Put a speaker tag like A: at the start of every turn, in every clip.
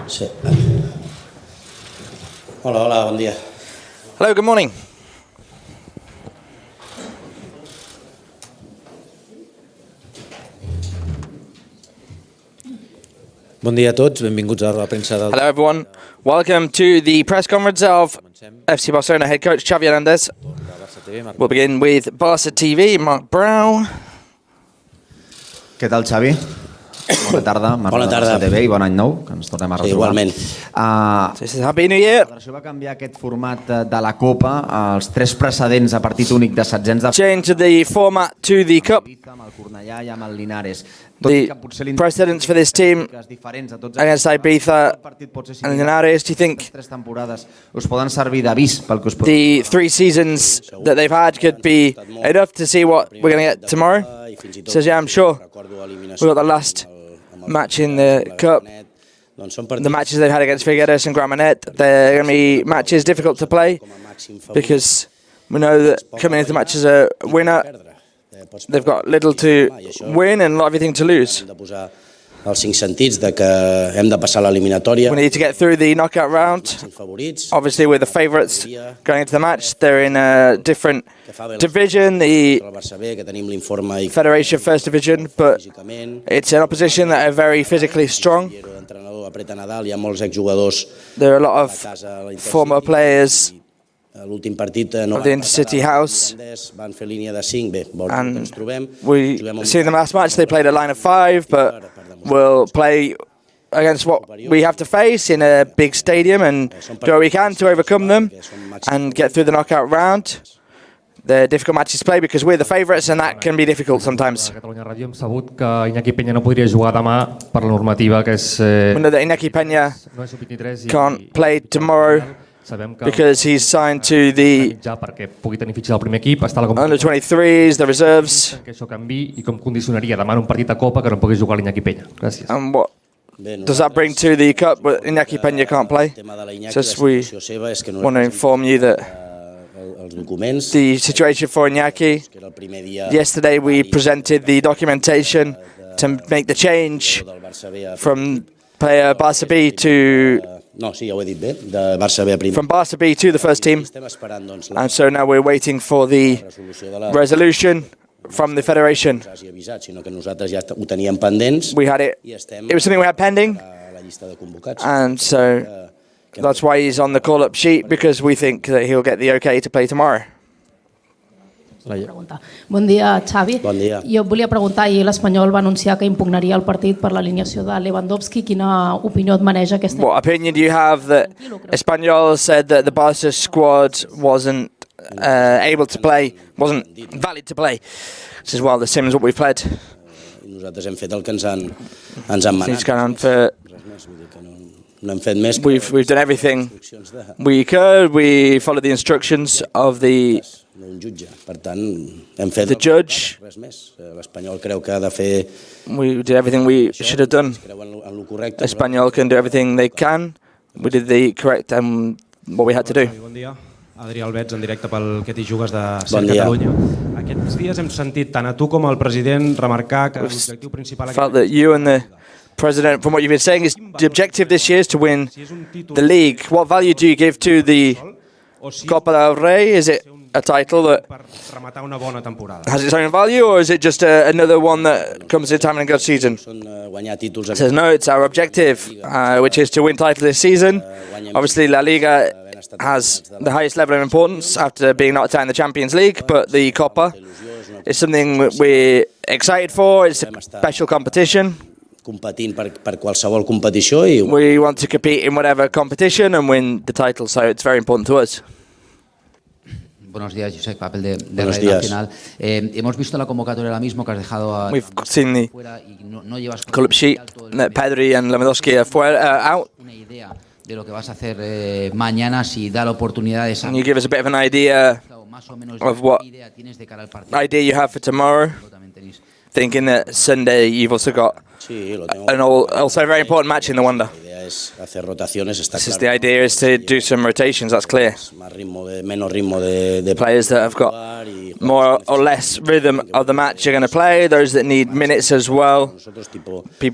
A: Sí. Hola, bon dia.
B: Hello, good morning.
C: Bon dia a tots, benvinguts a la premsa del...
B: Hello, everyone. Welcome to the press conference of FC Barcelona head coach Xavi Hernández. We'll begin with Barça TV, Marc Brau.
D: Què tal, Xavi? Bona tarda, Marc de Barça TV, i bon any nou, que ens tornem a retrobar.
A: Igualment.
B: Happy New Year.
D: La federació va canviar aquest format de la Copa, els 3 precedents a partit únic de setzents de...
B: Change the format to the Cup.
D: Amb el Cornellà i amb el Linares.
B: The precedents for this team against Ibiza and Linares, do you think
D: the
B: 3 seasons that they've had could be enough to see what we're going to get tomorrow? He says, yeah, I'm sure. We've got the last match in the Cup. The matches they've had against Figueres and Gramenet, they're going to be matches difficult to play because we know that coming into the match as a winner, they've got little to win and everything to lose.
A: Els 5 sentits de que hem de passar l'eliminatòria.
B: We need to get through the knockout round. Obviously, we're the favourites going into the match. They're in a different division, the Federation First Division, but it's an opposition that are very physically strong. There are a lot of former players of the Intercity house, and we see them last match. They played a line of 5, but we'll play against what we have to face in a big stadium and do what we can to overcome them and get through the knockout round. They're difficult matches to play because we're the favourites, and that can be difficult sometimes. We know that Iñaki Peña can't play tomorrow because he's signed to the under-23s, the reserves. And what does that bring to the Cup? But Iñaki Peña can't play. Just we want to inform you that the situation for Iñaki, yesterday we presented the documentation to make the change from player Barça B to... from Barça B to the first team, and so now we're waiting for the resolution from the federation. We had it was something we had pending, and so that's why he's on the call-up sheet, because we think that he'll get the okay to play tomorrow.
E: Bon dia, Xavi.
A: Bon dia.
E: Jo volia preguntar, ahir l'Espanyol va anunciar que impugnaria el partit per l'alineació de Lewandowski. Quina opinió et maneja aquesta?
B: What opinion do you have that Espanyol said that the Barça squad wasn't able to play, wasn't valid to play? This is, well, the same as what we've played.
A: Nosaltres hem fet el que ens han manat.
B: We've done everything we could. We followed the instructions of the judge. We did everything we should have done. Espanyol can do everything they can. We did the correct and what we had to do.
F: Bon dia. Adrià Albets, en directe pel que t'hi jugues de Ser Catalunya. Aquests dies hem sentit tant a tu com al president remarcar que l'objectiu principal...
B: Felt that you and the President, from what you've been saying, is the objective this year is to win the league. What value do you give to the Copa del Rey? Is it a title that has its own value, or is it just another one that comes in time and a good season? It says no, it's our objective, which is to win title this season. Obviously, La Liga has the highest level of importance after being knocked out in the Champions League, but the Copa is something we're excited for. It's a special competition. We want to compete in whatever competition and win the title, so it's very important to us.
G: Buenos días, Josep, papel de Radio Nacional. Hemos visto la convocatoria ahora mismo que has dejado
B: We've seen the call-up sheet that Pedri and Lewandowski are out.
G: Una idea de lo que vas a hacer mañana, si da la oportunidad de...
B: Can you give us a bit of an idea of what idea you have for tomorrow? Thinking that Sunday you've also got also a very important match in the Wanda. the idea is to do some rotations, that's clear. Players that have got more or less rhythm of the match are going to play, those that need minutes as well.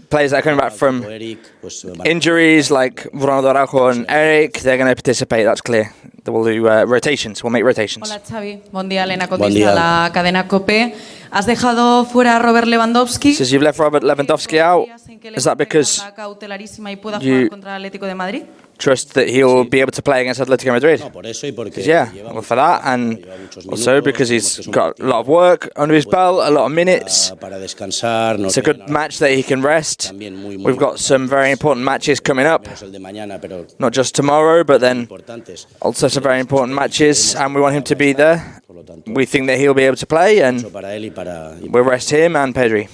B: Players that are coming back from injuries like Ronaldo Araujo and Eric, they're going to participate, that's clear. We'll do rotations, we'll make rotations.
H: Hola Xavi, buen día, Elena Cotis de la cadena COPE. ¿Has dejado fuera a Robert Lewandowski?
B: Since you've left Robert Lewandowski out, is that because you trust that he'll be able to play against Atletico Madrid? Yeah, well, for that, and also because he's got a lot of work under his belt, a lot of minutes. It's a good match that he can rest. We've got some very important matches coming up, not just tomorrow, but then also some very important matches, and we want him to be there. We think that he'll be able to play, and we'll rest him and Pedri.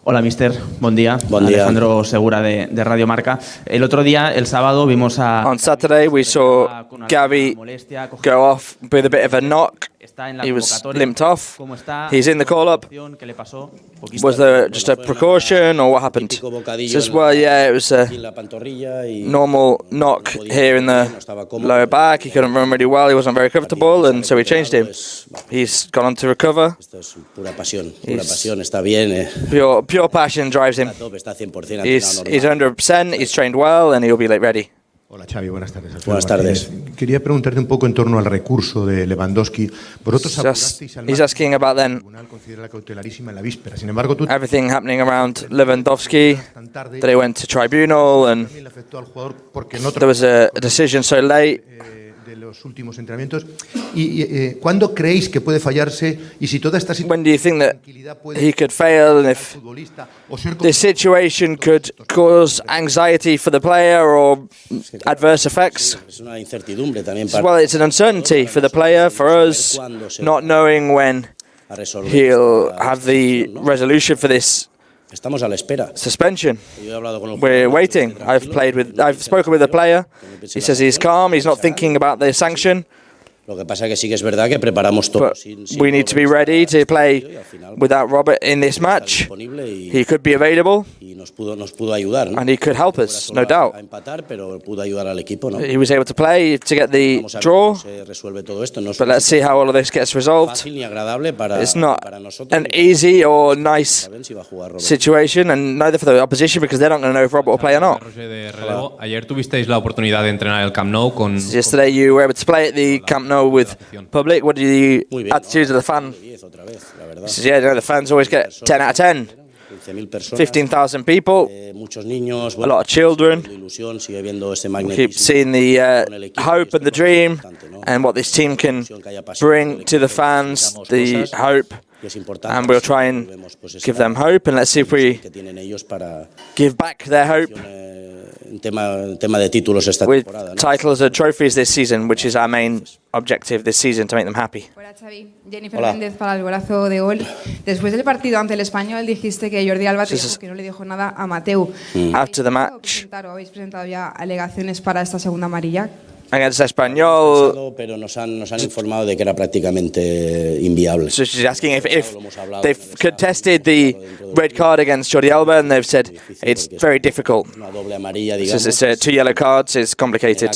D: Hola, mister. Buen día. Alejandro Segura de Radio Marca. El otro día, el sábado, vimos a...
B: On Saturday, we saw Xavi go off with a bit of a knock. He was limped off. He's in the call-up. Was there just a precaution, or what happened? Just, well, yeah, it was a normal knock here in the lower back. He couldn't run really well. He wasn't very comfortable, and so we changed him. He's gone on to recover. Pure passion drives him. He's 100%, he's trained well, and he'll be ready.
I: Hola Xavi, buenas tardes. Buenas tardes. Quería preguntarte un poco en torno al recurso de Lewandowski.
B: He's asking about then everything happening around Lewandowski, that he went to tribunal, and there was a decision so late.
I: Los últimos entrenamientos y ¿cuándo creéis que puede fallarse y si toda esta
B: When do you think that he could fail, and if this situation could cause anxiety for the player or adverse effects? Well, it's an uncertainty for the player, for us, not knowing when he'll have the resolution for this suspension. We're waiting. I've spoken with the player. He says he's calm. He's not thinking about the sanction. But we need to be ready to play without Robert in this match. He could be available, and he could help us, no doubt. He was able to play to get the draw, but let's see how all of this gets resolved. It's not an easy or nice situation, and neither for the opposition, because they're not going to know if Robert will play or not. Yesterday you were able to play at the Camp Nou with public. What are the attitudes of the fan? He says, yeah, the fans always get 10 out of 10. 15,000 people, a lot of children. We keep seeing the hope and the dream, and what this team can bring to the fans, the hope. And we'll try and give them hope, and let's see if we give back their hope with titles and trophies this season, which is our main objective this season, to make them happy.
J: Hola Xavi, Jennifer Hernández para el golazo de gol. Después del partido ante el Español dijiste que Jordi Alba te dijo que no le dijo nada a Mateu.
B: After the match,
J: ¿habéis presentado ya alegaciones para esta segunda amarilla?
B: Against Español,
A: pero nos han informado de que era prácticamente inviable.
B: So she's asking if they've contested the red card against Jordi Alba, and they've said it's very difficult. Since it's 2 yellow cards, it's complicated.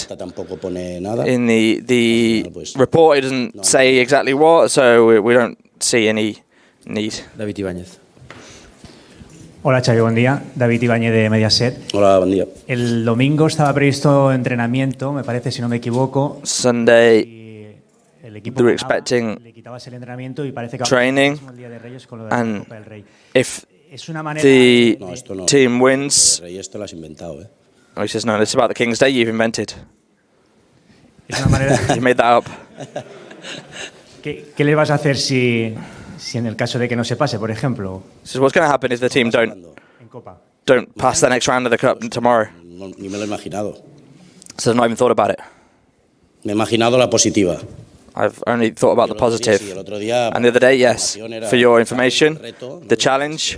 B: In the report, it doesn't say exactly what, so we don't see any need.
C: David Ibáñez.
K: Hola Xavi, buen día. David Ibáñez de Mediaset.
A: Hola, buen día.
K: El domingo estaba previsto entrenamiento, me parece, si no me equivoco.
B: Sunday,
K: el equipo
B: they were expecting
K: le quitabas el entrenamiento y parece que
B: training,
K: el día de Reyes con lo de la Copa del Rey.
B: If
K: Es una manera
B: the team wins,
A: Esto lo has inventado, ¿eh?
B: oh, he says no, it's about the King's Day you've invented.
K: Es una manera
B: You made that up.
K: ¿Qué le vas a hacer si en el caso de que no se pase, por ejemplo?
B: So what's going to happen if the team don't pass the next round of the cup tomorrow?
A: Ni me lo he imaginado.
B: So I've not even thought about it.
A: Me he imaginado la positiva.
B: I've only thought about the positive. And the other day, yes, for your information, the challenge,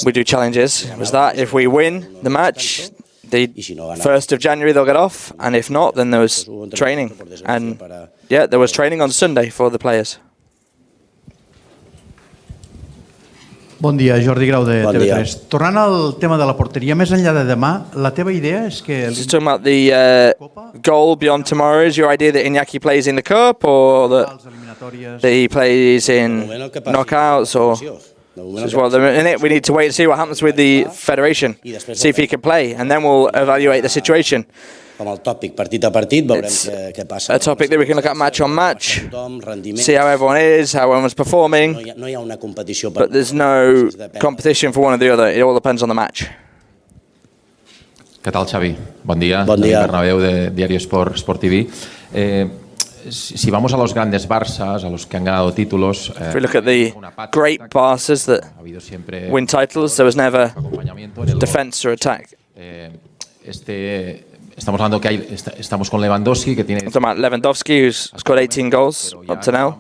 B: we do challenges, was that if we win the match, the 1st of January they'll get off, and if not, then there was training. And yeah, there was training on Sunday for the players.
I: Bon dia, Jordi Grau de
A: Bon dia.
I: TV3. Tornant al tema de la porteria, més enllà de demà, la teva idea és que...
B: Just talking about the goal beyond tomorrow, is your idea that Iñaki plays in the Cup or that he plays in knockouts or... Well, in it, we need to wait and see what happens with the federation, see if he can play, and then we'll evaluate the situation.
A: Com el tòpic, partit a partit, veurem què passa.
B: A topic that we can look at match on match, see how everyone is, how everyone's performing,
A: No hi ha una competició
B: but there's no competition for one or the other. It all depends on the match.
L: Què tal, Xavi? Bon dia.
A: Bon dia.
L: David Bernabéu, de Diario Sport TV. Si vamos a los grandes Barças, a los que han ganado títulos...
B: If we look at the great Barças that win titles, there was never defense or attack.
L: Estamos hablando que estamos con Lewandowski, que tiene...
B: I'm talking about Lewandowski, who's scored 18 goals up to now.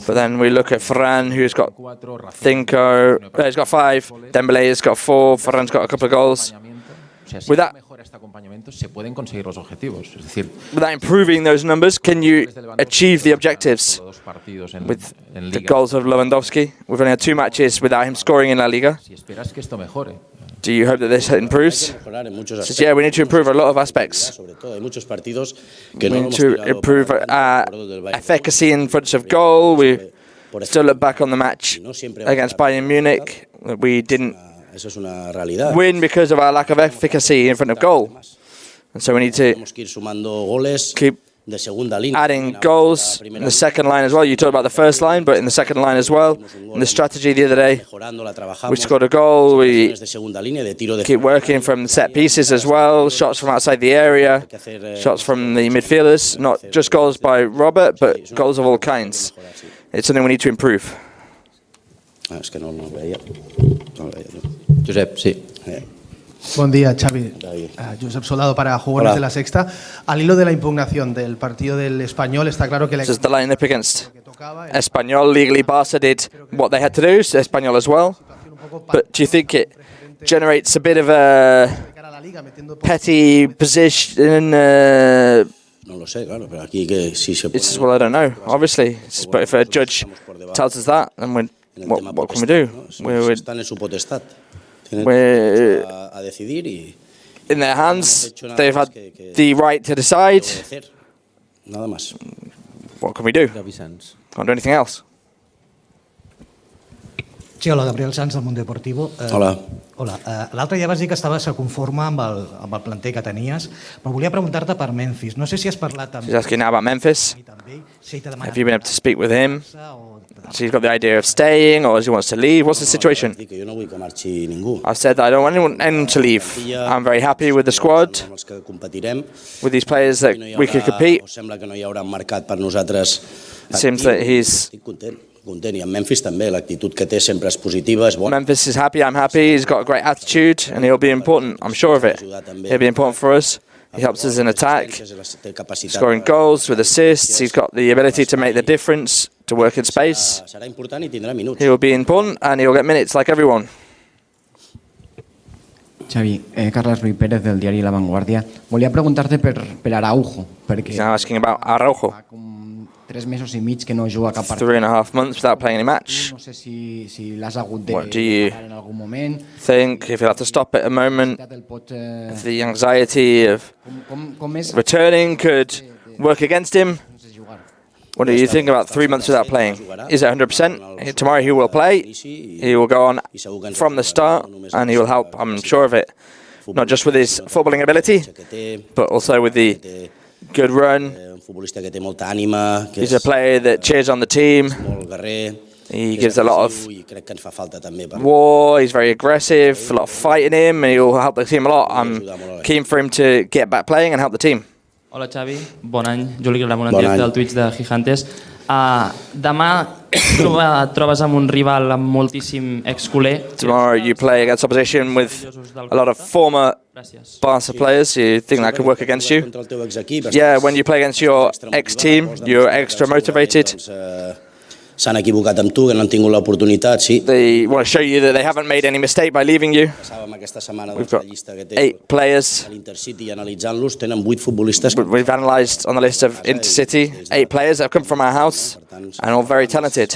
B: But then we look at Ferran, who's got Cinco, he's got 5, Dembele's got 4, Ferran's got a couple of goals. Without improving those numbers, can you achieve the objectives with the goals of Lewandowski? We've only had 2 matches without him scoring in La Liga. Do you hope that this improves? Says, yeah, we need to improve a lot of aspects. We need to improve efficacy in front of goal. We still look back on the match against Bayern Munich. We didn't win because of our lack of efficacy in front of goal. And so we need to keep adding goals in the second line as well. You talked about the first line, but in the second line as well. In the strategy the other day, we scored a goal. We keep working from set pieces as well, shots from outside the area, shots from the midfielders, not just goals by Robert, but goals of all kinds. It's something we need to improve.
A: Josep, sí.
M: Buen día, Xavi. Josep Soldado para Jugones de la Sexta. Al hilo de la impugnación del partido del Español, está claro que...
B: This is the line-up against Espanyol. Legally, Barça did what they had to do, Espanyol as well. But do you think it generates a bit of a petty position?
A: No lo sé, claro, pero aquí que si se puede...
B: It's well, I don't know, obviously. But if a judge tells us that, then what can we do?
A: Están en su potestad.
B: We're in their hands. They've had the right to decide. What can we do? Can't do anything else.
N: Sí, hola, Gabriel Sanz del Mundo Deportivo.
A: Hola.
N: Hola. L'altre dia vas dir que estaves conforme amb el planter que tenies, però volia preguntar-te per Memphis. No sé si has parlat amb...
B: He's asking now about Memphis. Have you been able to speak with him? So he's got the idea of staying, or he wants to leave. What's the situation? I've said that I don't want anyone to leave. I'm very happy with the squad, with these players that we could compete. It seems that he's...
A: Memphis també, l'actitud que té sempre és positiva, és bona.
B: Memphis is happy, I'm happy, he's got a great attitude, and he'll be important, I'm sure of it. He'll be important for us. He helps us in attack, scoring goals with assists. He's got the ability to make the difference, to work in space. He will be important and he will get minutes like everyone.
O: Xavi, Carles Ruiz Pérez del diari La Vanguardia. Volia preguntar-te per Araujo.
B: He's now asking about Araujo.
O: 3 mesos i mig que no juga cap partit.
B: 3.5 months without playing any match.
O: No sé si l'has hagut de
B: What do you
O: parar en algun moment.
B: think, if you'll have to stop at a moment, if the anxiety of returning could work against him? What do you think about 3 months without playing? Is it 100%? Tomorrow he will play. He will go on from the start and he will help, I'm sure of it. Not just with his footballing ability, but also with the good run. He's a player that cheers on the team. He gives a lot of war, he's very aggressive, a lot of fight in him, and he'll help the team a lot. I'm keen for him to get back playing and help the team.
P: Hola Xavi, bon any. Juli Ramon en directe del Twitch de Gigantes. Demà trobes amb un rival amb moltíssim ex-culer.
B: Tomorrow you play against opposition with a lot of former Barça players. You think that could work against you? Yeah, when you play against your ex-team, you're extra motivated.
A: S'han equivocat amb tu, que no han tingut l'oportunitat, sí.
B: They want to show you that they haven't made any mistake by leaving you. We've got 8 players.
A: Intercity, analitzant-los, tenen 8 futbolistes.
B: We've analysed on the list of Intercity 8 players that have come from our house and all very talented.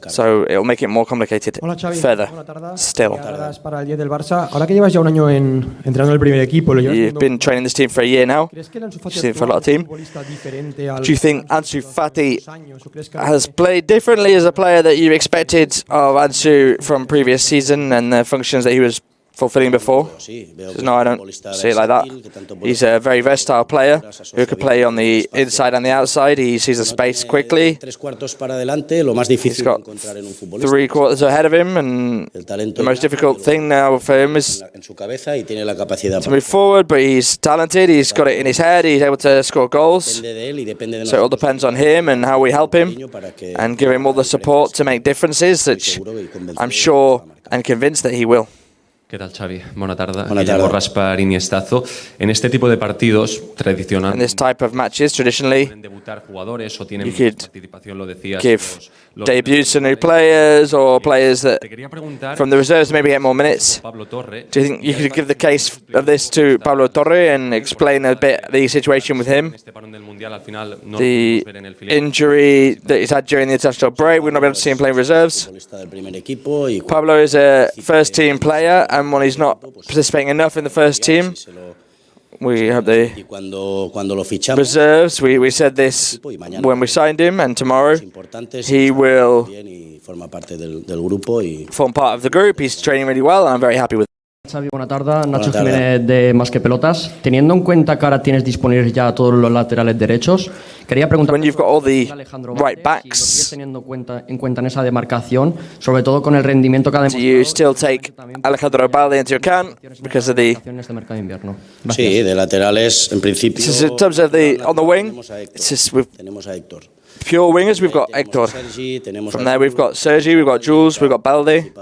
B: So it'll make it more complicated further still.
Q: Para el 10 del Barça. Ahora que llevas ya un año entrenando en el primer equipo,
B: You've been training this team for a year now. You've seen for a lot of team. Do you think Ansu Fati has played differently as a player that you expected of Ansu from previous season and the functions that he was fulfilling before? No, I don't see it like that. He's a very versatile player who could play on the inside and the outside. He sees the space quickly. He's got 3 quarters ahead of him, and the most difficult thing now for him is to move forward, but he's talented, he's got it in his head, he's able to score goals. So it all depends on him and how we help him and give him all the support to make differences, which I'm sure and convinced that he will.
R: ¿Qué tal, Xavi? Buena tarde. Guillermo Raspar, Iniestazo. En este tipo de partidos, tradicionalmente,
B: in this type of matches, traditionally,
R: debutar jugadores o tienen
B: you could
R: participación, lo decías,
B: give debuts to new players or players that from the reserves maybe get more minutes. Do you think you could give the case of this to Pablo Torre and explain a bit the situation with him? The injury that he's had during the international break, we're not able to see him playing reserves. Pablo is a first-team player, and when he's not participating enough in the first team, we have the reserves. We said this when we signed him, and tomorrow he will form part of the group. He's training really well, and I'm very happy with it.
S: Xavi, buena tarde. Nacho Jiménez de Más que Pelotas. Teniendo en cuenta que ahora tienes disponibles ya todos los laterales derechos, quería preguntar
B: when you've got all the right backs,
S: teniendo en cuenta en esa demarcación, sobre todo con el rendimiento que ha demostrado.
B: Do you still take Alejandro Balde into account because of the
A: Sí, de laterales en principio.
B: in terms of the on the wing, it's just with pure wingers, we've got Hector. From there, we've got Sergi, we've got Jules, we've got Balde.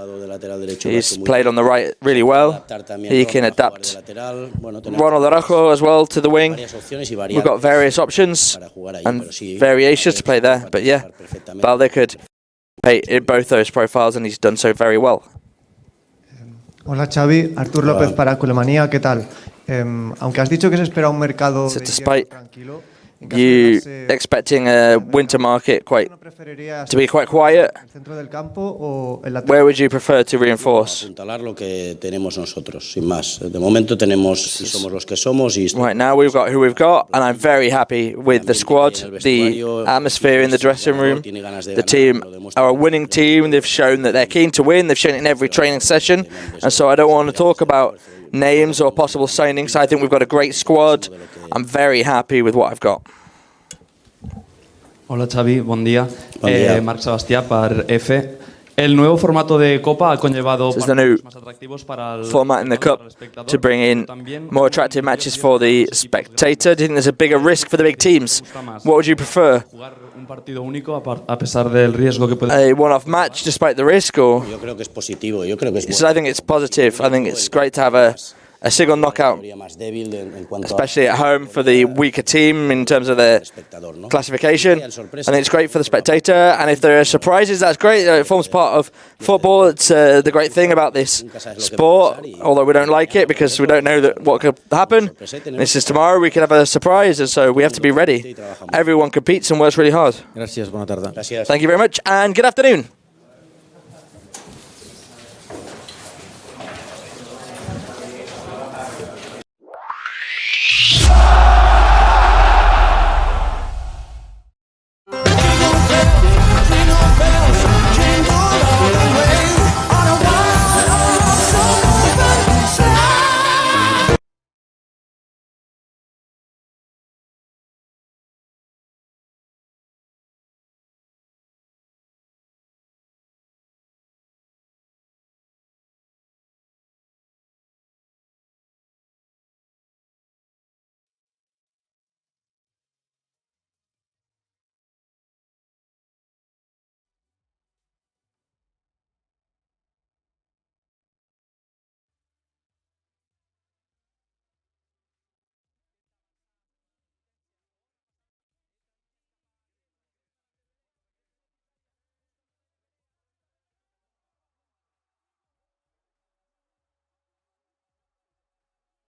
B: He's played on the right really well. He can adapt. Ronald Araujo as well to the wing. We've got various options and variations to play there. But yeah, Balde could play in both those profiles, and he's done so very well.
T: Hola Xavi, Artur López para Culemanía, ¿qué tal? Aunque has dicho que se espera un mercado tranquilo,
B: you expecting a winter market to be quite quiet? Where would you prefer to reinforce? Right now we've got who we've got, and I'm very happy with the squad, the atmosphere in the dressing room. The team are a winning team. They've shown that they're keen to win. They've shown it in every training session, and so I don't want to talk about names or possible signings. I think we've got a great squad. I'm very happy with what I've got.
P: Hola Xavi, buen día. Marc Sebastià per F. El nuevo formato de Copa ha conllevado partidos más atractivos para el
B: format in the Cup to bring in more attractive matches for the spectator. Do you think there's a bigger risk for the big teams? What would you prefer?
P: Un partido único a pesar del riesgo que puede.
B: A one-off match despite the risk, or? I think it's positive. I think it's great to have a single knockout, especially at home for the weaker team in terms of their classification. I think it's great for the spectator, and if there are surprises, that's great. It forms part of football. It's the great thing about this sport, although we don't like it because we don't know what could happen. This is tomorrow, we could have a surprise, and so we have to be ready. Everyone competes and works really hard.
C: Gracias, buena tarde.
B: Thank you very much, and good afternoon.